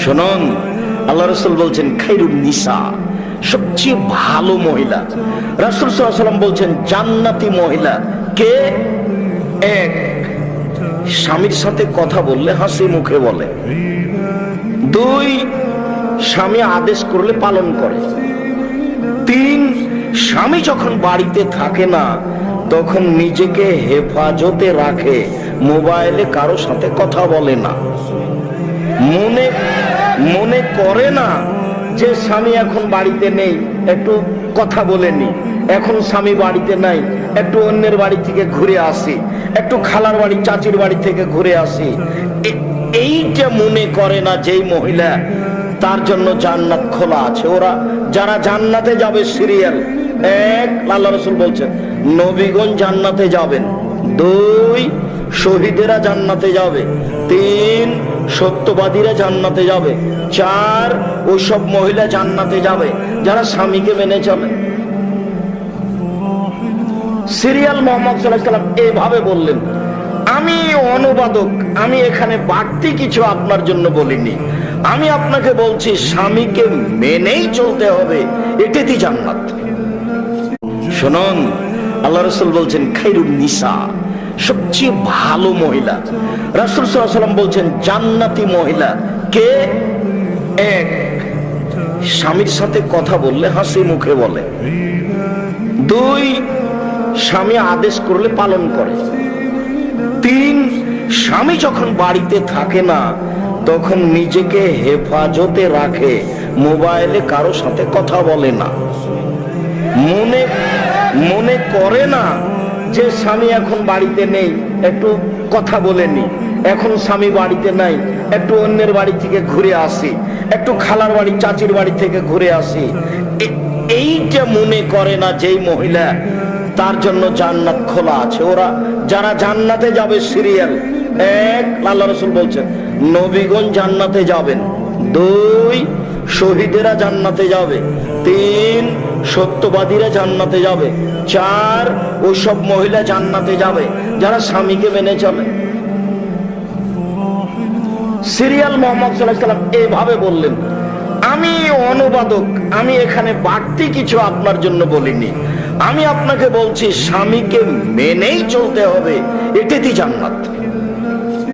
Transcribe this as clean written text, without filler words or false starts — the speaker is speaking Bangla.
শুনুন, আল্লাহ রাসূল বলছেন খায়রুন নিসা, সবচেয়ে ভালো মহিলা। রাসূল সাল্লাল্লাহু আলাইহি ওয়াসাল্লাম বলছেন জান্নাতি মহিলা কে? এক, স্বামীর সাথে কথা বললে হাসি মুখে বলে। দুই, স্বামী আদেশ করলে পালন করে। তিন, স্বামী যখন বাড়িতে থাকে না তখন নিজেকে হেফাজতে রাখে, মোবাইলে কারো সাথে কথা বলে না, মনে করে না যে স্বামী এখন বাড়িতে নেই, একটু কথা বলে নি, এখন স্বামী বাড়িতে নাই, একটু অন্যের বাড়ি থেকে ঘুরে আসি, একটু খালার বাড়ি চাচির বাড়ি থেকে ঘুরে আসি। এইটা মনে করে না যেই মহিলা, তার জন্য জান্নাত খোলা আছে। ওরা যারা জান্নাতে যাবে সিরিয়াল এক, আল্লাহ রাসূল বলছেন নবীগণ জান্নাতে যাবেন। দুই, শহীদেরা জান্নাতে যাবে। তিন, সত্যবাদীরা জান্নাতে যাবে। চার, ওইসব মহিলা জান্নাতে যাবে যারা স্বামীকে মেনে চলে। সিরিয়াল মুহাম্মদ সাল্লাল্লাহু আলাইহি ওয়াসাল্লাম এইভাবে বললেন। আমি অনুবাদক, আমি এখানে বাড়তি কিছু আপনার জন্য বলিনি। আমি আপনাকে বলছি স্বামীকে মেনেই চলতে হবে, এটাই জান্নাত। শুনুন, আল্লাহ রাসূল বলছেন খায়রুন নিসা, সবচেয়ে ভালো মহিলা। রাসূল সাল্লাল্লাহু আলাইহি ওয়াসাল্লাম বলছেন জান্নাতি মহিলা কে? এক, স্বামীর সাথে কথা বললে হাসি মুখে বলে। দুই, স্বামী আদেশ করলে পালন করে। তিন, স্বামী যখন বাড়িতে থাকে না তখন নিজেকে হেফাজতে রাখে, মোবাইলে কারো সাথে কথা বলে না, মনে করে না যে স্বামী এখন বাড়িতে নেই, একটু কথা বলে নি, এখন স্বামী বাড়িতে নাই, একটু অন্যের বাড়ি থেকে ঘুরে আসি, একটু খালার বাড়ি চাচির বাড়ি থেকে ঘুরে আসি। এইটা মনে করে না যেই মহিলা, তার জন্য জান্নাত খোলা আছে। ওরা যারা জান্নাতে যাবে সিরিয়াল এক, আল্লাহ রাসূল বলছেন নবীগণ জান্নাতে যাবেন। দুই, শহীদেরা জান্নাতে যাবে। তিন, সত্যবাদীরা জান্নাতে যাবে। চার, ওইসব মহিলা জান্নাতে যাবে যারা স্বামীকে মেনে চলে। সিরিয়াল মুহাম্মদ সাল্লাল্লাহু আলাইহি ওয়াসাল্লাম এইভাবে বললেন। আমি অনুবাদক, আমি এখানে বাড়তি কিছু আপনার জন্য বলিনি। আমি আপনাকে বলছি স্বামীকে মেনেই চলতে হবে, এটাই জান্নাত।